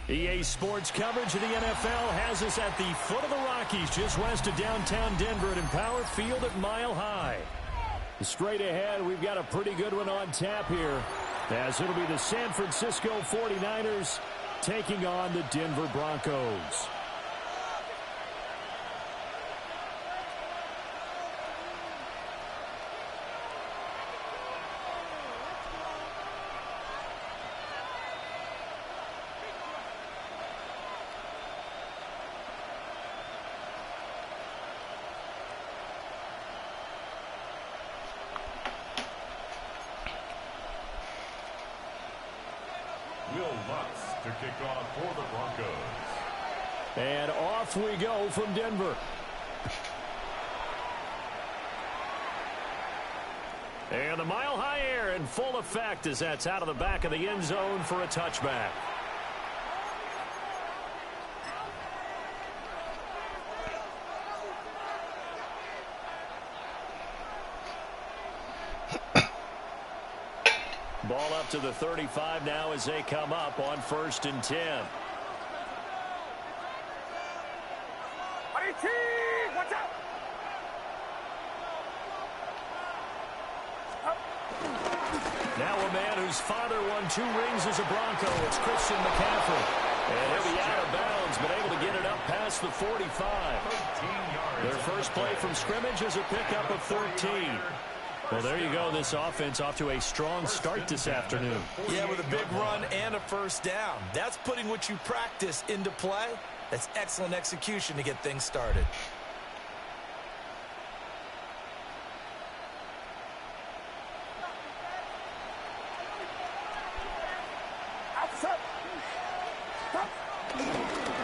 EA Sports coverage of the NFL has us at the foot of the Rockies, just west of downtown Denver at Empower Field at Mile High. Straight ahead, we've got a pretty good one on tap here, as it'll be the San Francisco 49ers taking on the Denver Broncos. To kick off for the Broncos. And off we go from Denver. And the Mile High air in full effect as that's out of the back of the end zone for a touchback. Ball up to the 35 now as they come up on 1st and 10. Watch out! Now a man whose father won 2 rings as a Bronco. It's Christian McCaffrey. And he'll be out of bounds, but able to get it up past the 45. Their first play from scrimmage is a pickup of 13. Well, there you go. This offense off to a strong start this afternoon. Yeah, with a big run and a first down. That's putting what you practice into play. That's excellent execution to get things started.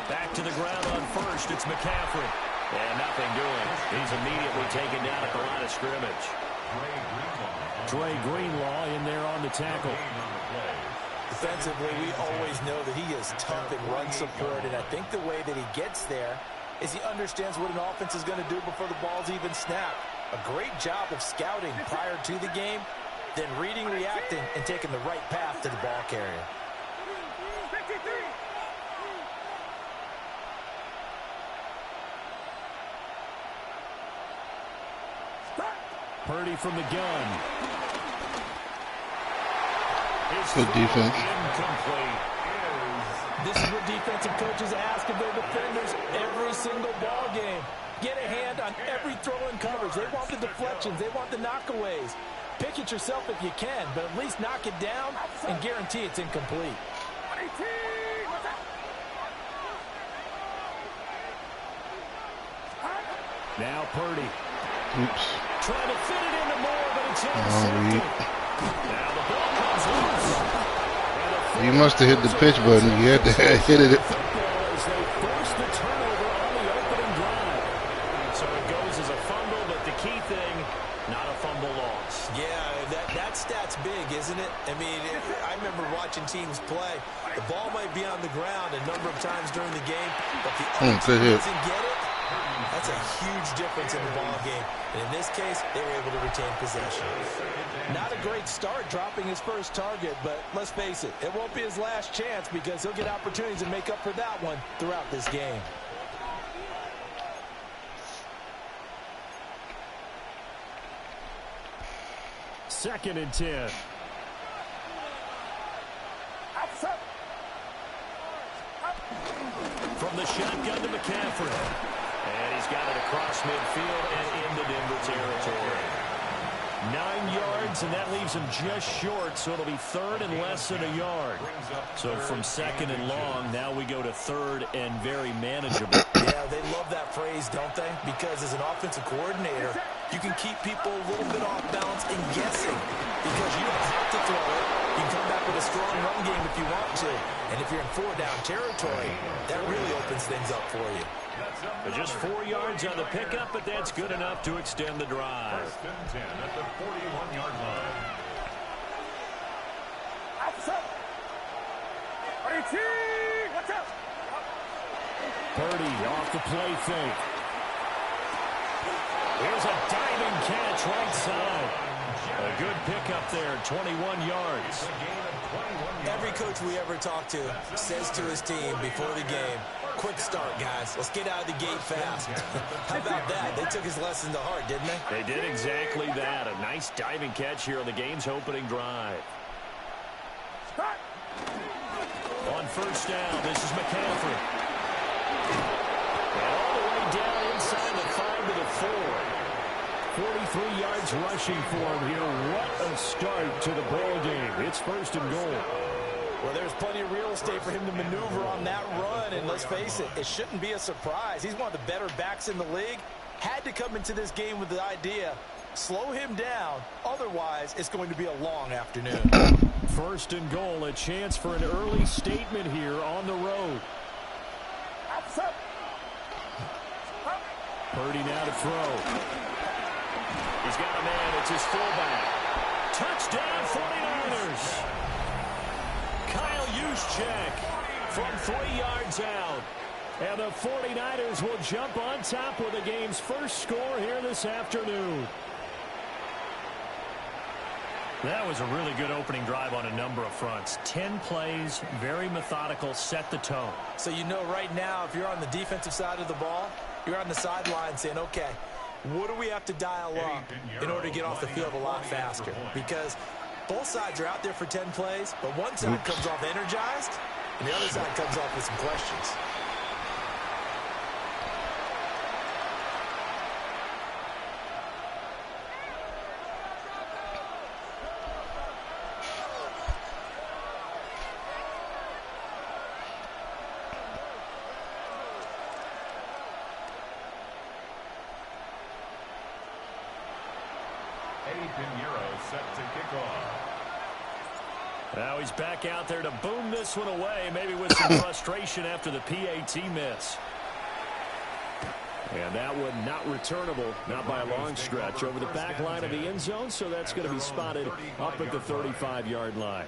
Back to the ground on 1st. It's McCaffrey. And nothing doing. He's immediately taken down at the line of scrimmage. Dre Greenlaw in there on the tackle. Defensively, we always know that he is tough in run support, and I think the way that he gets there is he understands what an offense is going to do before the ball's even snapped. A great job of scouting prior to the game, then reading, reacting, and taking the right path to the ball carrier. Purdy from the gun. Good defense. Incomplete. This is what defensive coaches ask of their defenders every single ball game. Get a hand on every throw in coverage. They want the deflections. They want the knockaways. Pick it yourself if you can, but at least knock it down and guarantee it's incomplete. Now Purdy. Oops. Trying to fit it into more, but it's intercepted. Now the ball comes loose. You must have hit the pitch button. You had to hit it. As they force the turnover on the opening drive. So it goes as a fumble, but the key thing, not a fumble loss. Yeah, that stat's big, isn't it? I mean, I remember watching teams play. The ball might be on the ground a number of times during the game, but the other team doesn't get it. That's a huge difference in the ball game. And in this case, they were able to retain possession. Not a great start dropping his first target, but let's face it, it won't be his last chance because he'll get opportunities to make up for that one throughout this game. Second and 10. From the shotgun to McCaffrey. And he's got it across midfield and into Denver territory. 9 yards, and that leaves him just short, so it'll be third and less than a yard. So from second and long, now we go to third and very manageable. Yeah, they love that phrase, don't they? Because as an offensive coordinator, you can keep people a little bit off balance and guessing because you don't have to throw it. You can come back with a strong run game if you want to. And if you're in 4-down territory, that really opens things up for you. But just 4 yards on the pickup, but that's good enough to extend the drive. First and 10 at the 41-yard line. Purdy off the play fake. Here's a diving catch right side. A good pickup there, 21 yards. Every coach we ever talk to says to his team before the game, quick start, guys. Let's get out of the gate fast. How about that? They took his lesson to heart, didn't they? They did exactly that. A nice diving catch here on the game's opening drive. On first down, this is McCaffrey. And all the way down inside the 5 to the 4. 43 yards rushing for him here. What a start to the ball game. It's first and goal. Well, there's plenty of real estate for him to maneuver on that run, and let's face it, it shouldn't be a surprise. He's one of the better backs in the league. Had to come into this game with the idea, slow him down, otherwise it's going to be a long afternoon. First and goal, a chance for an early statement here on the road. Purdy now to throw. He's got a man. It's his fullback. Touchdown, 49ers. Kyle Juszczyk from 3 yards out. And the 49ers will jump on top with the game's first score here this afternoon. That was a really good opening drive on a number of fronts. 10 plays, very methodical, set the tone. So you know right now, if you're on the defensive side of the ball, you're on the sideline saying, okay, what do we have to dial up in order to get off the field a lot faster? Because both sides are out there for 10 plays, but one side comes off energized, and the other side comes off with some questions. Set to kick off. Now he's back out there to boom this one away, maybe with some frustration after the PAT miss. And that one not returnable, not by a long stretch, over the back line of the end zone, so that's going to be spotted up at the 35-yard line.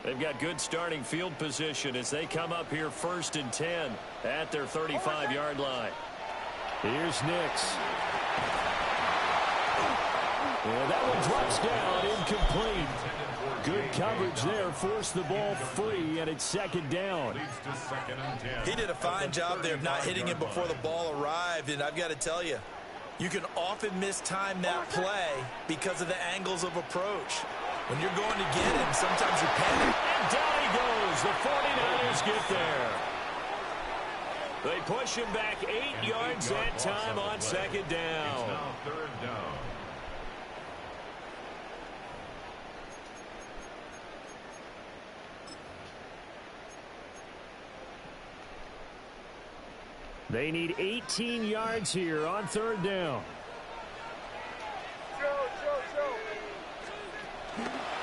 They've got good starting field position as they come up here first and 10 at their 35-yard line. Here's Nix. And that one drops down, incomplete. Good coverage there, forced the ball free, and it's second down. He did a fine job there of not hitting him before the ball arrived, and I've got to tell you, you can often mistime that play because of the angles of approach. When you're going to get him, sometimes you panic. And down he goes. The 49ers get there. They push him back 8 yards that time on second down. It's now third down. They need 18 yards here on third down.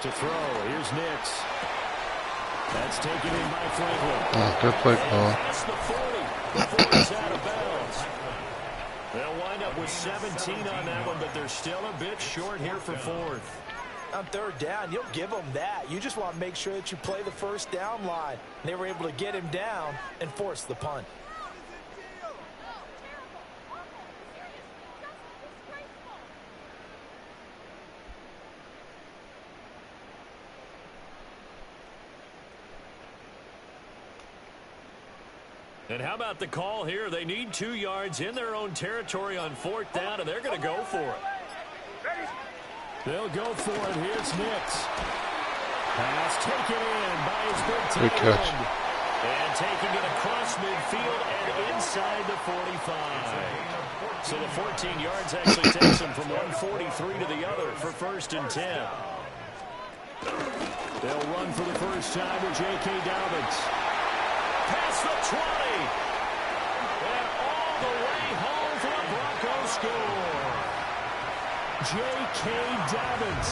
To throw, here's Nix. That's taken in by Franklin. Oh, good play call. Past the 40. The 40's out of bounds. They'll wind up with 17 on that one, but they're still a bit short here for fourth. On third down, you'll give them that. You just want to make sure that you play the first down line. And they were able to get him down and force the punt. And how about the call here? They need 2 yards in their own territory on fourth down, and they're going to go for it. They'll go for it. Here's Nix. Pass taken in by his big tight Good catch. end. And taking it across midfield and inside the 45. So the 14 yards actually takes him from 143 to the other for first and 10. They'll run for the first time with J.K. Dobbins. Past the 20. And all the way home for the Broncos score. J.K. Dobbins,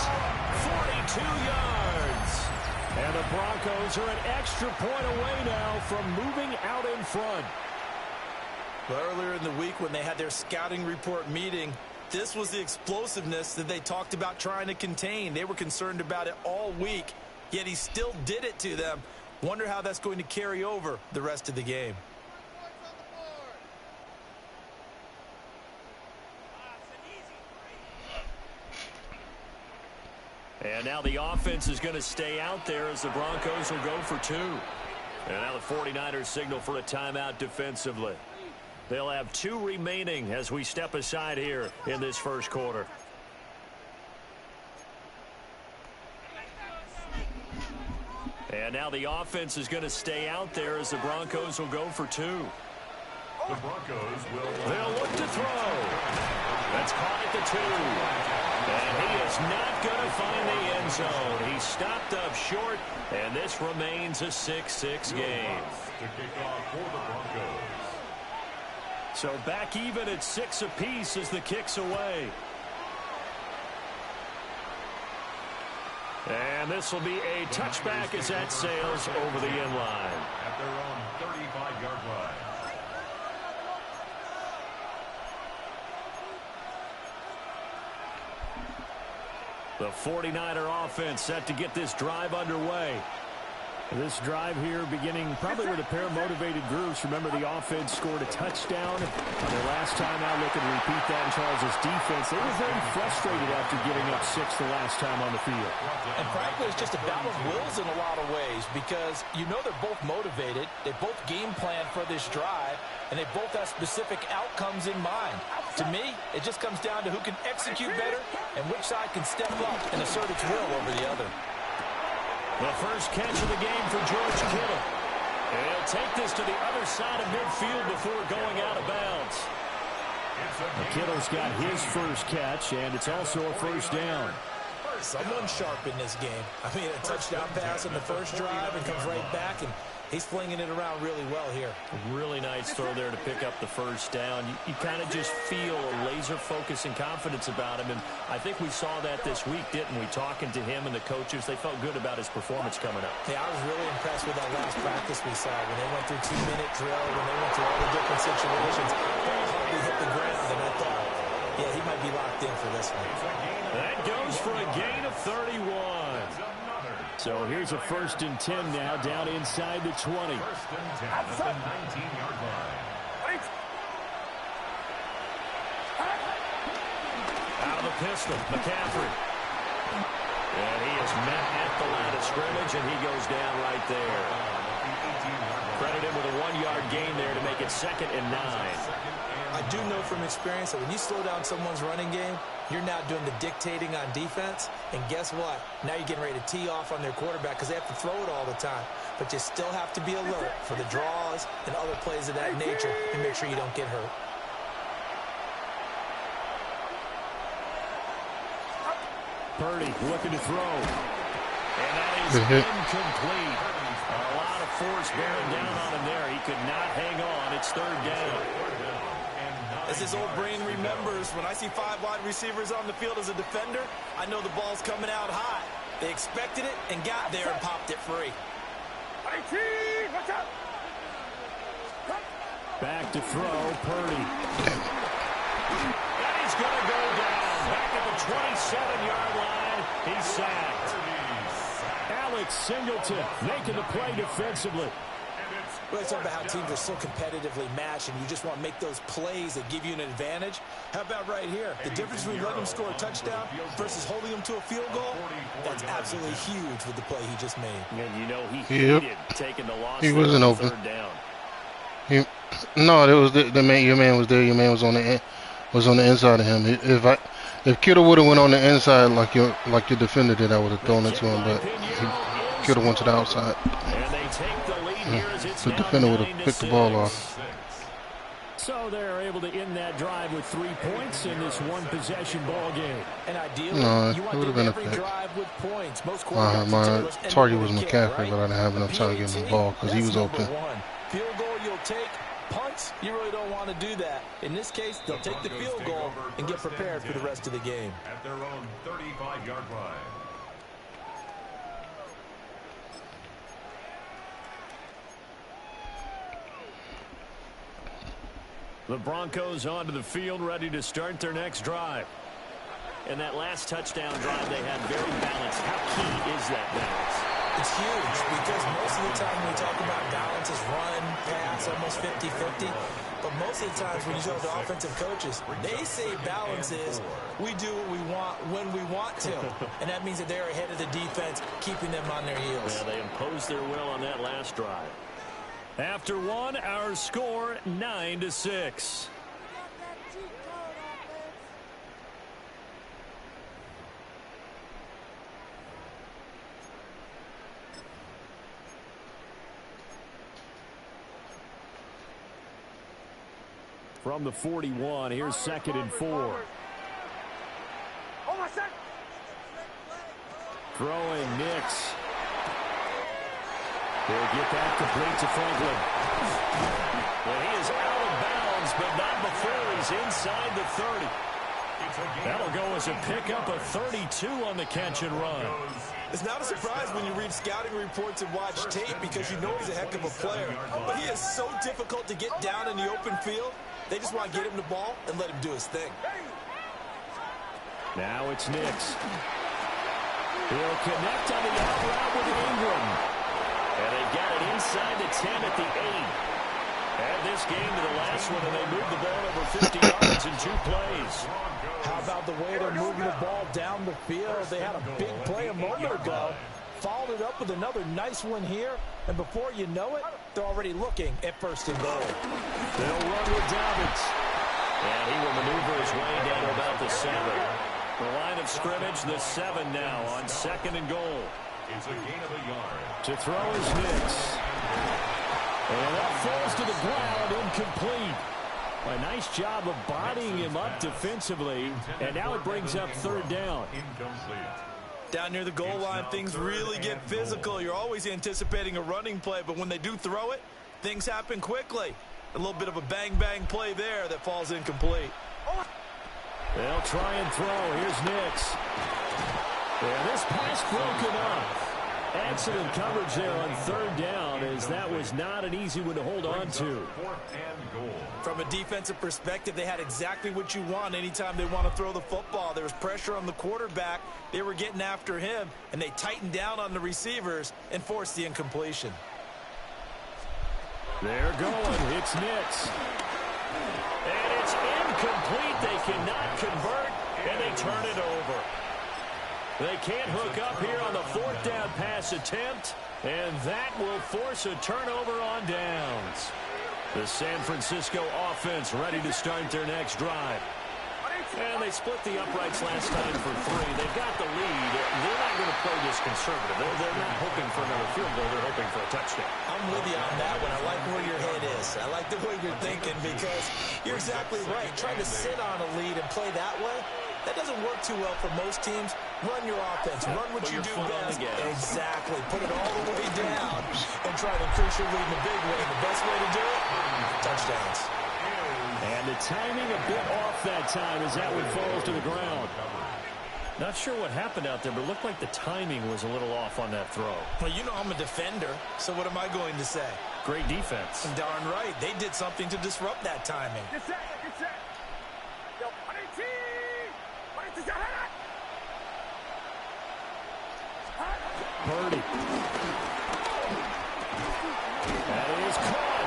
42 yards. And the Broncos are an extra point away now from moving out in front. But earlier in the week when they had their scouting report meeting, this was the explosiveness that they talked about trying to contain. They were concerned about it all week, yet he still did it to them. Wonder how that's going to carry over the rest of the game. And now the offense is going to stay out there as the Broncos will go for 2. And now the 49ers signal for a timeout defensively. They'll have 2 remaining as we step aside here in this first quarter. And now the offense is going to stay out there as the Broncos will go for 2. The Broncos They'll look to throw. That's caught at the 2. And he is not going to find the end zone. He stopped up short, and this remains a 6-6 game. To kick off for the Broncos. So back even at 6 apiece as the kick's away. And this will be a touchback as that sails over the end line. At their own 35-yard line. The 49er offense set to get this drive underway. This drive here beginning probably with a pair of motivated groups. Remember, the offense scored a touchdown on their last time out. Looking to repeat that in Charles' defense. They were very frustrated after giving up 6 the last time on the field. And frankly, it's just a battle of wills in a lot of ways because you know they're both motivated. They both game plan for this drive, and they both have specific outcomes in mind. To me, it just comes down to who can execute better and which side can step up and assert its will over the other. The first catch of the game for George Kittle. And he'll take this to the other side of midfield before going out of bounds. Kittle's got his first catch, and it's also a first down. Someone sharp in this game. I mean, a touchdown pass in the first drive and comes right back, and he's flinging it around really well here. Really nice throw there to pick up the first down. You kind of just feel a laser focus and confidence about him, and I think we saw that this week, didn't we? Talking to him and the coaches, they felt good about his performance coming up. Yeah, I was really impressed with that last practice we saw when they went through 2-minute drill, when they went through all the different situations. Ball hardly hit the ground, and I thought, yeah, he might be locked in for this one. That goes for a gain of 31. So here's a 1st and 10 now, down inside the 20. 1st and 10 at the 19-yard line. Out of the pistol, McCaffrey. And he is met at the line of scrimmage, and he goes down right there. Credit him with a 1-yard gain there to make it 2nd and 9. I do know from experience that when you slow down someone's running game, you're now doing the dictating on defense. And guess what? Now you're getting ready to tee off on their quarterback because they have to throw it all the time. But you still have to be alert for the draws and other plays of that nature and make sure you don't get hurt. Purdy looking to throw. And that is incomplete. A lot of force bearing down on him there. He could not hang on. It's 3rd down. As his old brain remembers, when I see 5 wide receivers on the field as a defender, I know the ball's coming out high. They expected it and got there and popped it free. Back to throw, Purdy. And he's going to go down. Back at the 27-yard line. He's sacked. Alex Singleton making the play defensively. Really talk about how teams are so competitively matched and you just want to make those plays that give you an advantage. How about right here? The difference between letting them score a touchdown versus holding them to a field goal, that's absolutely huge with the play he just made. And you know he hated taking the loss. He wasn't open. 3rd down. No, it was the man. Your man was there. Your man was on the inside of him. If Kittle would have went on the inside like your defender did, I would have thrown it to him. But Kittle went to the outside. And they take the lead here as it's The defender would have picked the ball off. So they're able to end that drive with 3 points in this one-possession ball game. And ideally, No, you it want would to have been a every pick. drive with points. Most My target was McCaffrey, but I didn't have enough time to get him the ball because he was open. Field goal you'll take. Punts, you really don't want to do that. In this case, they'll take the field goal and get prepared for the rest of the game. At their own 35-yard line. The Broncos onto the field, ready to start their next drive. And that last touchdown drive they had very balanced. How key is that balance? It's huge because most of the time when we talk about balance is run, pass, almost 50-50. But most of the times when you talk to offensive coaches, they say balance is we do what we want when we want to. And that means that they're ahead of the defense, keeping them on their heels. Yeah, they imposed their will on that last drive. After one, our score 9-6. From the 41, here's 2nd and 4. Throwing Nix. They'll get that complete to Franklin. Well, he is out of bounds, but not before he's inside the 30. That'll go as a pickup of 32 on the catch and run. It's not a surprise when you read scouting reports and watch tape because you know he's a heck of a player. But he is so difficult to get down in the open field. They just want to get him the ball and let him do his thing. Now it's Nix. He'll connect on the out route with Ingram. And they've got it inside the 10 at the 8. Add this game to the last one, and they moved the ball over 50 yards in 2 plays. How about the way they're moving the ball down the field? They had a big play a moment ago. Followed it up with another nice one here. And before you know it, they're already looking at 1st and goal. They'll run with Dobbins. And he will maneuver his way down to about the 7. The line of scrimmage, the 7 now on 2nd and goal. It's a gain of a yard. To throw is Nix. And that falls to the ground, incomplete. A nice job of bodying him up defensively. And now it brings up 3rd down. Incomplete. Down near the goal line, things really get physical. You're always anticipating a running play, but when they do throw it, things happen quickly. A little bit of a bang-bang play there that falls incomplete. They'll try and throw. Here's Nix. And this pass broken up. Excellent coverage there on 3rd down, as that was not an easy one to hold on to. 4th and goal. From a defensive perspective, they had exactly what you want anytime they want to throw the football. There was pressure on the quarterback. They were getting after him, and they tightened down on the receivers and forced the incompletion. They're going. It's Nix. And it's incomplete. They cannot convert, and they turn it over. They can't hook up here on the 4th down pass attempt, and that will force a turnover on downs. The San Francisco offense ready to start their next drive. And they split the uprights last time for 3. They've got the lead. They're not going to play this conservative. They're not hoping for another field goal. They're hoping for a touchdown. I'm with you on that one. I like where your head is. I like the way you're thinking because you're exactly right. Trying to sit on a lead and play that way, that doesn't work too well for most teams. Run your offense. Run what you do best. Exactly. Put it all the way down and try to increase your lead in a big way. The best way to do it, touchdowns. And the timing a bit off that time as that one falls to the ground. Not sure what happened out there, but it looked like the timing was a little off on that throw. Well, you know I'm a defender, so what am I going to say? Great defense. Darn right. They did something to disrupt that timing. Purdy. That is caught.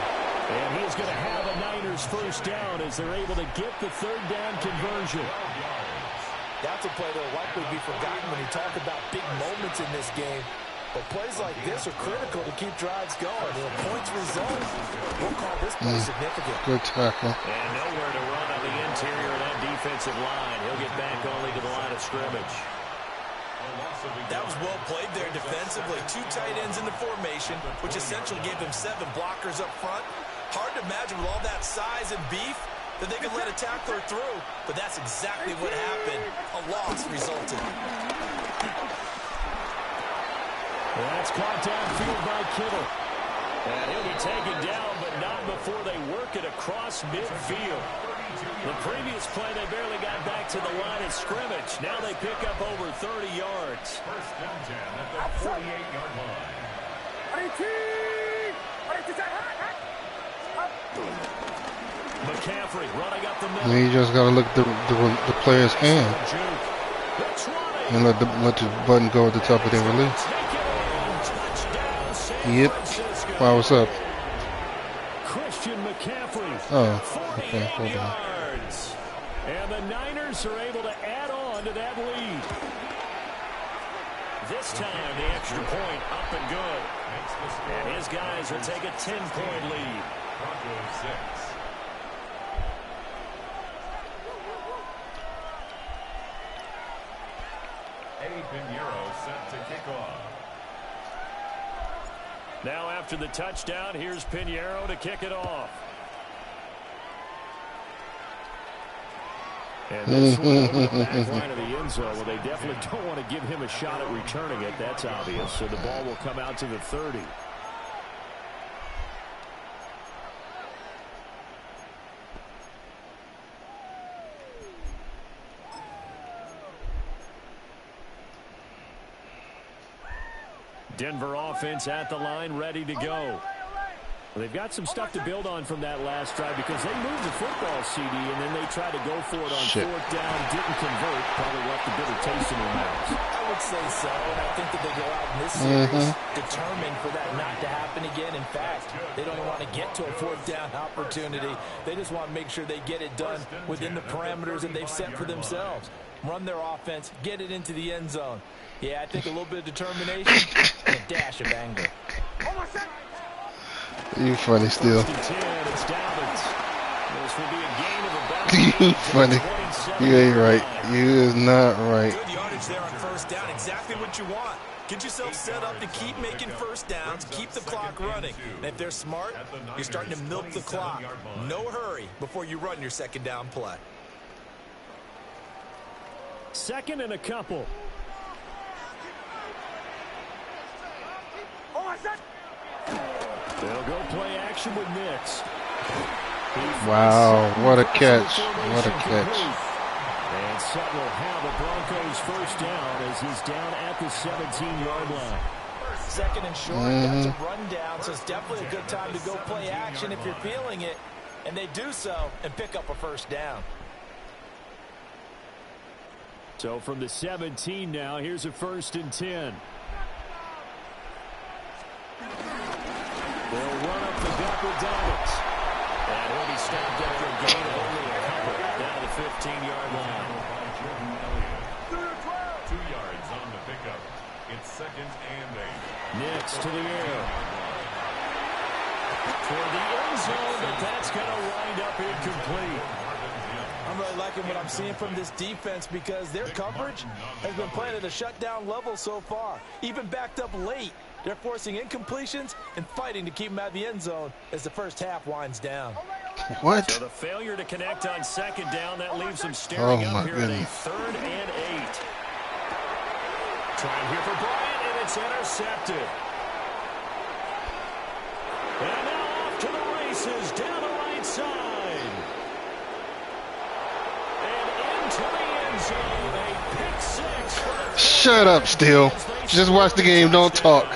And he's going to have a Niners 1st down as they're able to get the 3rd down conversion. That's a play that will likely be forgotten when you talk about big moments in this game. But plays like this are critical to keep drives going. And a points result, we'll call this play significant. Good tackle. And nowhere to run on the interior of that defensive line. He'll get back only to the line of scrimmage. That was well played there defensively. 2 tight ends in the formation, which essentially gave them 7 blockers up front. Hard to imagine with all that size and beef that they could let a tackler through, but that's exactly what happened. A loss resulted. That's caught downfield by Kittle. And he'll be taken down, but not before they work it across midfield. The previous play, they barely got back to the line of scrimmage. Now they pick up over 30 yards. 1st and 10 at the 48-yard line. McCaffrey running up the middle. And you just got to look at the player's hand and let the button go at the top of their release. Yep. Wow, what's up? Christian McCaffrey. Oh, okay, 48 hold on. yards. And the Niners are able to add on to that lead. This time, the extra point up and good. And his guys will take a 10-point lead. Broncos 6. Eddie Pinheiro set to kick off. Now after the touchdown, here's Pinheiro to kick it off. And this one over the back line of the end zone. Well, they definitely don't want to give him a shot at returning it. That's obvious. So the ball will come out to the 30. Denver offense at the line, ready to go. Well, they've got some stuff to build on from that last drive because they moved the football, CD, and then they tried to go for it on fourth down, didn't convert, probably left a bitter taste in their mouths. I would say so, and I think that they go out in this series determined for that not to happen again. In fact, they don't want to get to a fourth down opportunity. They just want to make sure they get it done within the parameters that they've set for themselves. Run their offense, get it into the end zone. Yeah, I think a little bit of determination and a dash of anger. You funny still. It's down. This will be a gain of about You funny. You ain't right. You is not right. Good yardage there on first down. Exactly what you want. Get yourself set up to keep making first downs, keep the clock running. And if they're smart, you're starting to milk the clock. No hurry before you run your second down play. Second and a couple. They'll go play action with Nix. Wow, what a catch. What a catch. And Sutton will have the Broncos first down as he's down at the 17-yard line. Second and short, that's a run down, so it's definitely a good time to go play action if you're feeling it. And they do so and pick up a first down. So from the 17 now, here's a 1st and 10. They'll run up the gut with Dobbins. And he'll be stopped after a gain of only a couple down to the 15-yard line. 2 yards on the pickup. It's 2nd and 8. Nix to the air. For the end zone, but that's going to wind up incomplete. I'm really liking what I'm seeing from this defense because their coverage has been playing at a shutdown level so far. Even backed up late, they're forcing incompletions and fighting to keep them out of the end zone as the first half winds down. What? So the failure to connect on second down, that leaves them staring up here goodness. at a 3rd and 8. Trying here for Bryant, and it's intercepted. And now off to the races, down the right side. And into the end zone, a pick six. Shut up, Steele. Just watch the game, don't talk.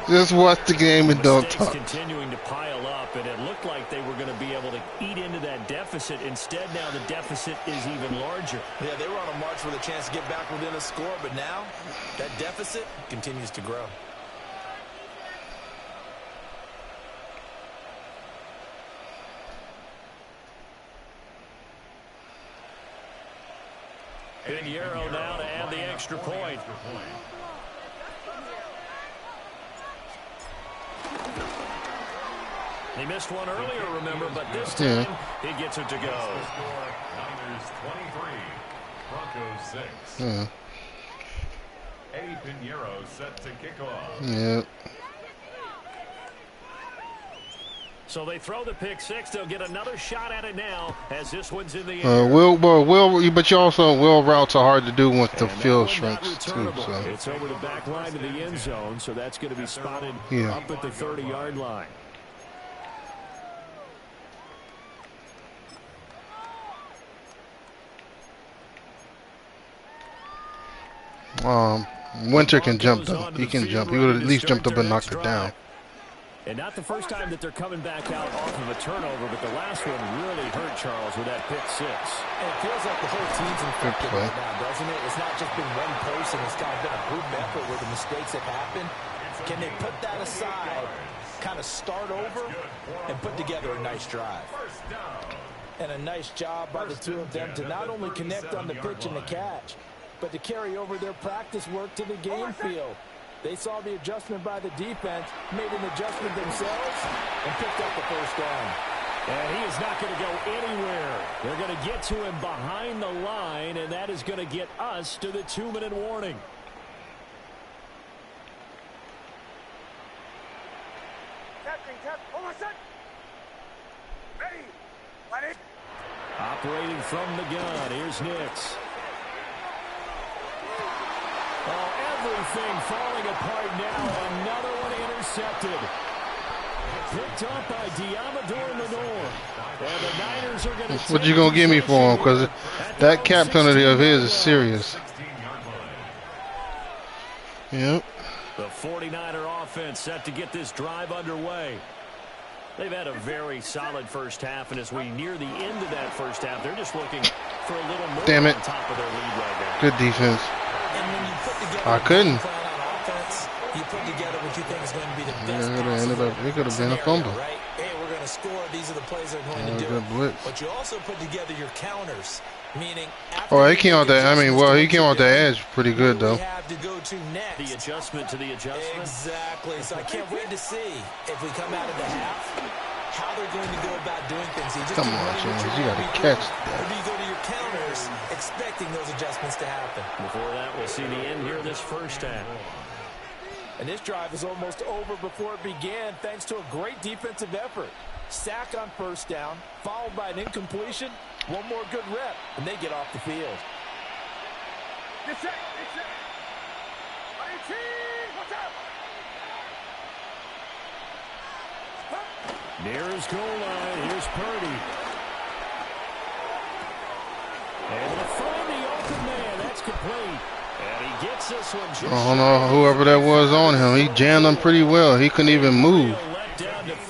Just watch the game and don't Mistakes talk. continuing to pile up, and it looked like they were going to be able to eat into that deficit. Instead, now the deficit is even larger. Yeah, they were on a march with a chance to get back within a score, but now that deficit continues to grow. Pinheiro now to add the extra point. He missed one earlier, remember, but this time he gets it to go. Niners 23, Broncos 6. Eddie Pinheiro set to kick off. Yep. So they throw the pick six. They'll get another shot at it now as this one's in the air. But you also will routes are hard to do once the field shrinks too. So it's over the back line to the end zone, so that's going to be spotted up at the 30-yard line. Winter can jump though. He can jump. He would at least jumped up and knocked it down. And not the first time that they're coming back out off of a turnover, but the last one really hurt Charles with that pick six. And it feels like the whole team's infected right now, doesn't it? It's not just been one person. It's kind of been a group effort where the mistakes have happened. Can they put that aside, kind of start over, and put together a nice drive? And a nice job by the two of them to not only connect on the pitch and the catch, but to carry over their practice work to the game field. They saw the adjustment by the defense, made an adjustment themselves, and picked up the first down. And he is not going to go anywhere. They're going to get to him behind the line, and that is going to get us to the 2-minute warning. Operating from the gun, here's Nix. Oh, everything falling apart now. Another one intercepted. Picked up by Diamador Lenore. And the Niners are going to What you gonna give me for him? Because that cap penalty of his is serious. Yep. The 49er offense set to get this drive underway. They've had a very solid first half, and as we near the end of that first half, they're just looking for a little more Damn it. on top of their lead right now. Good defense. And when you put together I couldn't. a plan on offense, you put together what you think is going to be the best It could have been a fumble. right? Hey, we're going to score. These are the plays they're going to do. Good blitz. But you also put together your counters, meaning Oh, he came out that. I mean, well, he came out the edge pretty good though. we have to go to next. The adjustment to the adjustment. Exactly. So I can't wait to see if we come out of the half, how they're going to go about doing things. You just Come keep on, running with James, your you run gotta read catch run, that. Or do you go to your counters, expecting those adjustments to happen? Before that, we'll see the end here of this first half. And this drive is almost over before it began, thanks to a great defensive effort. Sack on first down, followed by an incompletion. One more good rep, and they get off the field. Near his goal line, here's Purdy. And to find the open man, that's complete. And he gets this one just I don't know whoever that was on him. He jammed him pretty well. He couldn't even move.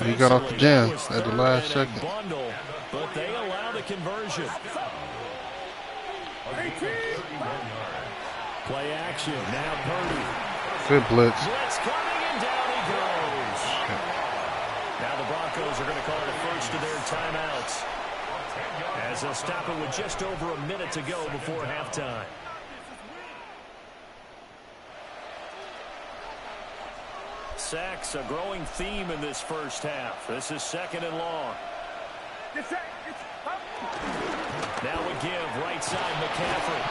He got off the jam at the last second. Bundle, but they allow the conversion. Play action. Now Purdy. Good blitz. Blitz coming, and down he goes. Now the Broncos are going to call the first of their timeouts, as they'll stop it with just over a minute to go before halftime. Sacks, a growing theme in this first half. This is second and long. Now we give right side McCaffrey.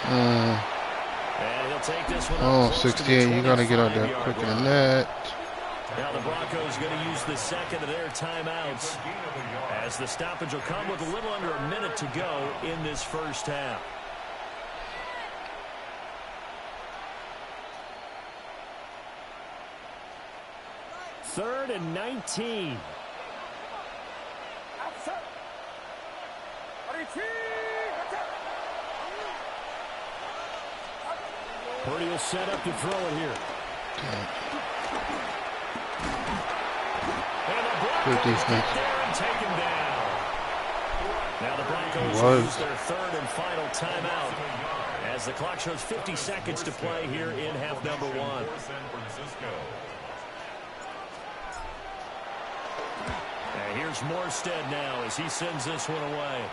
And he'll take this one Oh, up close to the 68. You got to get out there 25-yard quicker than line. that. Now the Broncos going to use the second of their timeouts, as the stoppage will come with a little under a minute to go in this first half. Third and 19. Purdy will set up to throw it here. And the Broncos Good defense. get there and take him down. Now the Broncos use their third and final timeout, as the clock shows 50 seconds to play here in half number one. And here's Morstead now as he sends this one away.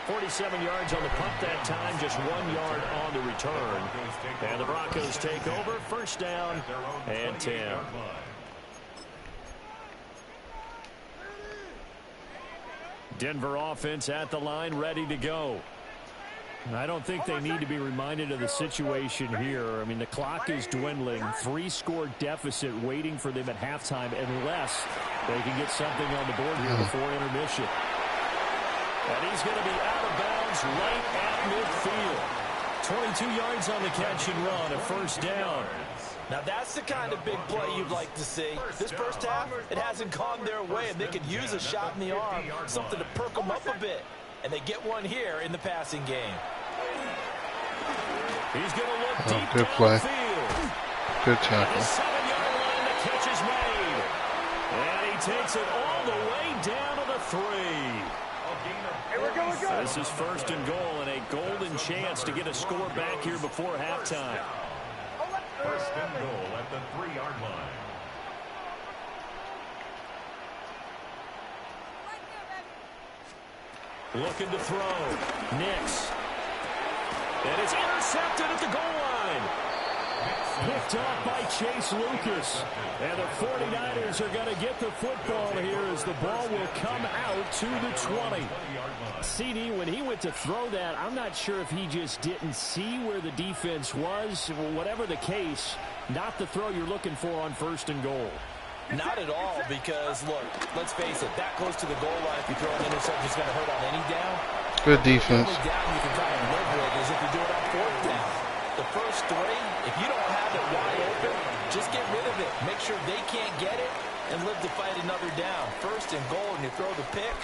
47 yards on the punt that time, just 1 yard on the return. And the Broncos take over, first down and 10. Denver offense at the line, ready to go. I don't think they need to be reminded of the situation here. I mean, the clock is dwindling. 3-score deficit waiting for them at halftime unless they can get something on the board here before intermission. And he's going to be out of bounds right at midfield. 22 yards on the catch and run, a first down. Now that's the kind of big play you'd like to see. This first half, it hasn't gone their way, and they could use a shot in the arm, something to perk them up a bit. And they get one here in the passing game. He's going to look deep Good play. downfield. Good The tackle. 7-yard line, the catch is made. And he takes it all the way down to the 3. This is first and goal, and a golden chance to get a score back here before halftime. First and goal at the 3-yard line. Looking to throw. Nix. And it's intercepted at the goal line. Picked off by Chase Lucas. And the 49ers are going to get the football here as the ball will come out to the 20. CD, when he went to throw that, I'm not sure if he just didn't see where the defense was. Whatever the case, not the throw you're looking for on first and goal. Not at all, because, look, let's face it, that close to the goal line, if you throw an interception, it's going to hurt on any down. Good defense. The only down you can kind of live with is if you do it on fourth down. The first three, if you don't have it wide open, just get rid of it. Make sure they can't get it and live to fight another down. First and goal, and you throw the pick,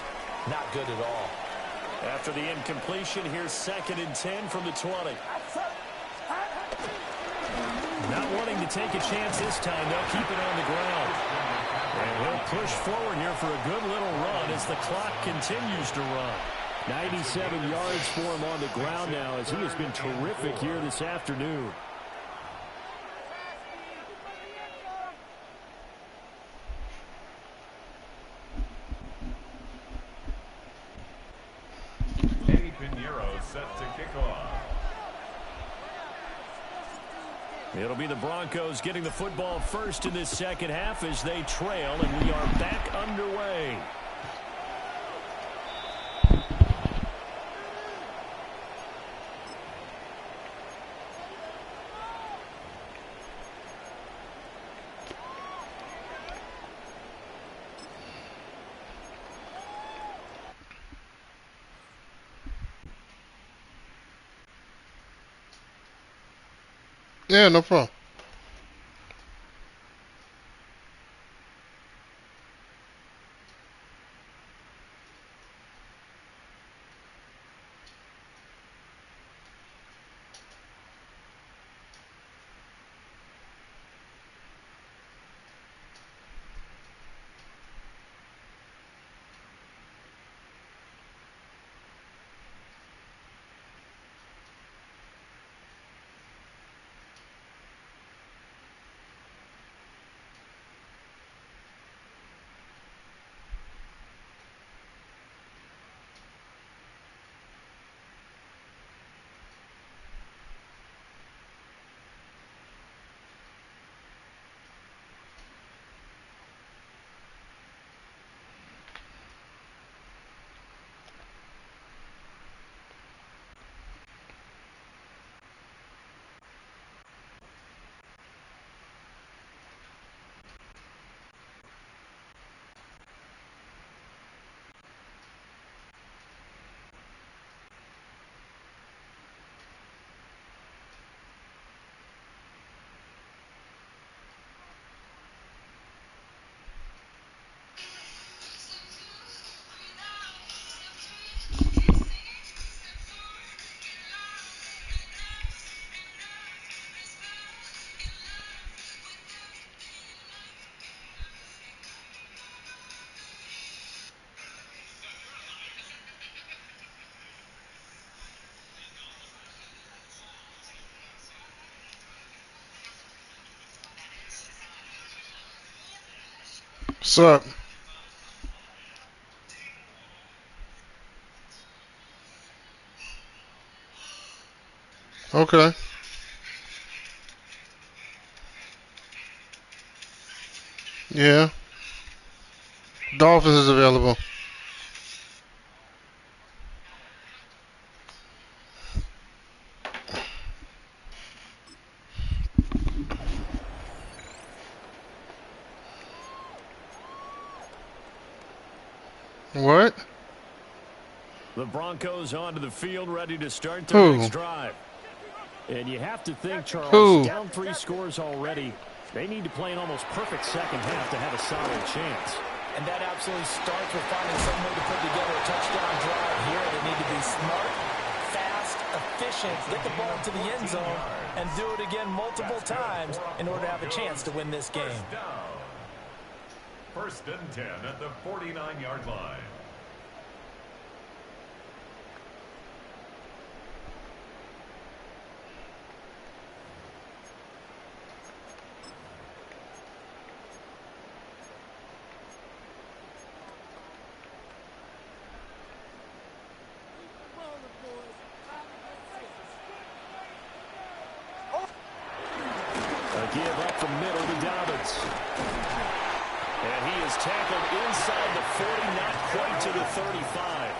not good at all. After the incompletion, here's 2nd and 10 from the 20. Not wanting to take a chance this time, they'll keep it on the ground. And he'll push forward here for a good little run as the clock continues to run. 97 yards for him on the ground now as he has been terrific here this afternoon. Eddie Pinheiro set to kick off. It'll be the Broncos getting the football first in this second half as they trail, and we are back underway. Yeah, no problem. What's up? Okay. Yeah. Dolphins is available. What? The Broncos onto the field, ready to start their next drive. And you have to think, Charles, down 3 scores already. They need to play an almost perfect second half to have a solid chance. And that absolutely starts with finding some way to put together a touchdown drive here. They need to be smart, fast, efficient, get the ball to the end zone, and do it again multiple times in order to have a chance to win this game. First and 10 at the 49-yard line. The give up the middle to Dobbins. And he is tackled inside the 40, not quite to the 35.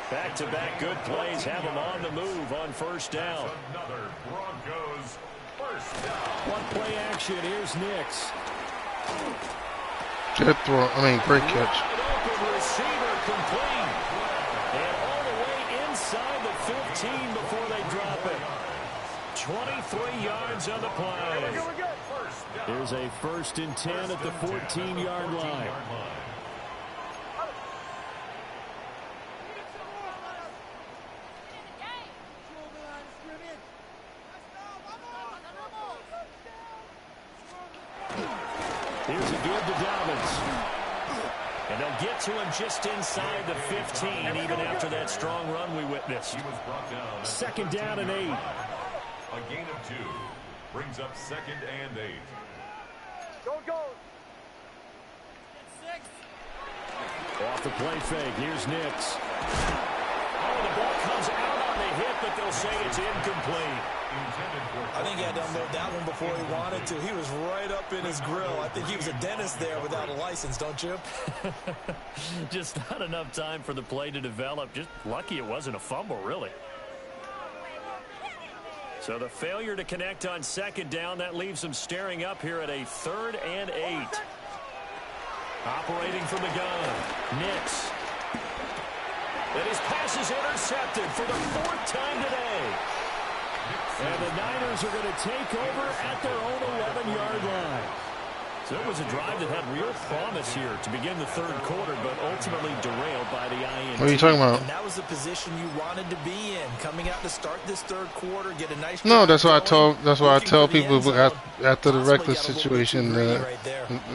Back-to-back good plays have him on the move on first down. Another Broncos first down. One play action. Here's Nix. Good throw. Great catch. Wide open receiver complete. And all the way inside the 15 before they drop it. 23 yards on the play. Here's a 1st and 10 at the 14-yard line. Here's a give to Dobbins. And they'll get to him just inside the 15, even after that strong run we witnessed. He was brought down. 2nd down and 8. A gain of 2 brings up 2nd and 8. Go. Off the play fake. Here's Nix. Oh, the ball comes out on the hit, but they'll say it's incomplete. I think he had to unload that one before he wanted to. He was right up in his grill. I think he was a dentist there without a license, don't you? Just not enough time for the play to develop. Just lucky it wasn't a fumble, really. So the failure to connect on 2nd down, that leaves them staring up here at a 3rd and 8. Operating from the gun, Nix. And his pass is intercepted for the 4th time today. And the Niners are going to take over at their own 11-yard line. So it was a drive that had real promise here to begin the 3rd quarter, but ultimately derailed by the INT. What are you talking about? And that was the position you wanted to be in, coming out to start this 3rd quarter, get a nice. No, that's why I tell people after the reckless situation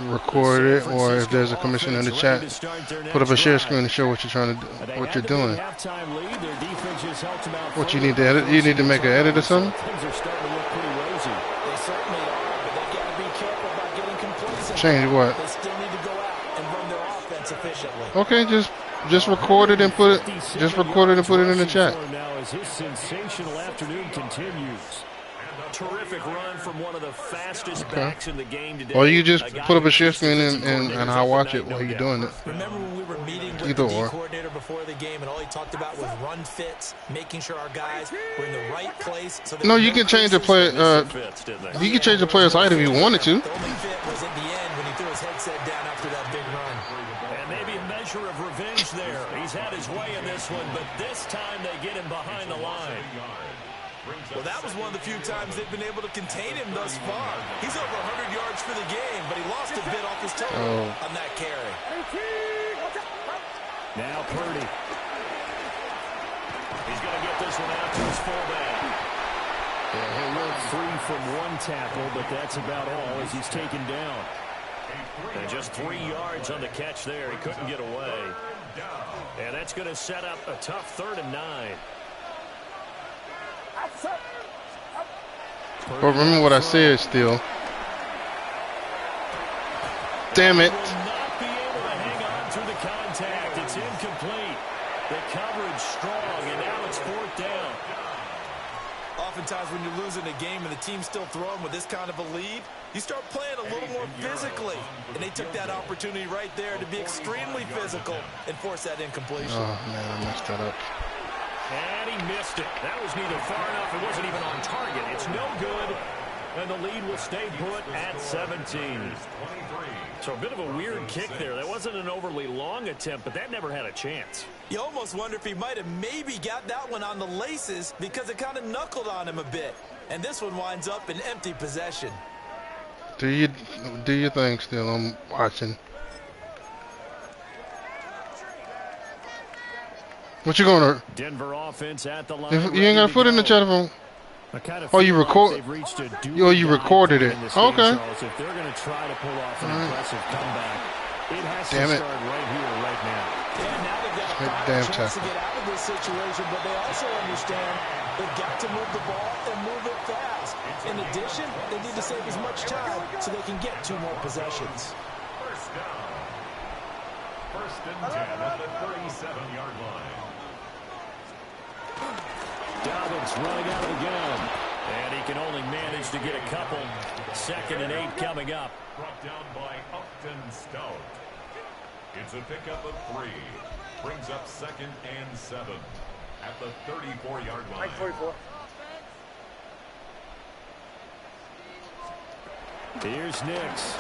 record it, or if there's a commission in the chat, put up a share screen to show what you're trying to do, what you're doing. What you need to edit? You need to make an edit or something? Things are starting to look pretty rosy. They certainly are, but they've got to be careful about getting complacent. Change what? They still need to go out and run their offense efficiently. Okay, just record it and put it. Just record it and put it in the chat. Now as his sensational afternoon continues. Terrific run from one of the fastest backs in the game today. Or you just put up a share screen and I'll watch it while you're doing it. Remember when we were meeting with the D coordinator before the game, and all he talked about was run fits, making sure our guys were in the right place. So no, you can change the player. You can change the player's height if you wanted to. The only fit was at the end when he threw his headset down after that big run. And maybe a measure of revenge there. He's had his way in this one, but this time they get him behind the line. Well, that was one of the few times they've been able to contain him thus far. He's over 100 yards for the game, but he lost a bit off his total on that carry. Now Purdy. He's going to get this one out to his fullback. Yeah, he'll work free from one tackle, but that's about all as he's taken down. And just 3 yards on the catch there. He couldn't get away. And that's going to set up a tough 3rd and 9. But remember what I said still. Damn it. Will not be able to hang on through the contact. It's incomplete. The coverage strong, and now it's 4th down. Oftentimes when you're losing a game and the team's still throwing with this kind of a lead, you start playing a little more physically. And they took that opportunity right there to be extremely physical and force that incompletion. Oh, man, I messed that up. And he missed it. That was neither far enough. It wasn't even on target. It's no good. And the lead will stay put at 17. So a bit of a weird kick there. That wasn't an overly long attempt, but that never had a chance. You almost wonder if he might have maybe got that one on the laces because it kind of knuckled on him a bit. And this one winds up in empty possession. Do your thing still. I'm watching. What you gonna? Denver offense at the line. You ain't gotta put it in the chat phone. Oh, you record? Oh, you recorded it. Okay. If they're going to try to pull off an impressive comeback, it has Damn to it. start right here, right now. Yeah, now they've got a Damn chance to tackle. get out of this situation, but they also understand they've got to move the ball and move it fast. In addition, they need to save as much time so they can get 2 more possessions. First down. 1st and 10 at the 37-yard line. Dobbins running out of the gun. And he can only manage to get a couple. 2nd and 8 coming up. Brought down by Upton Stout. It's a pickup of 3. Brings up 2nd and 7 at the 34-yard line. 44. Here's Nix.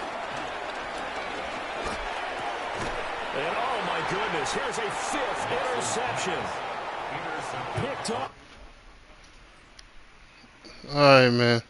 And oh my goodness, here's a 5th interception. Picked up. All right, man.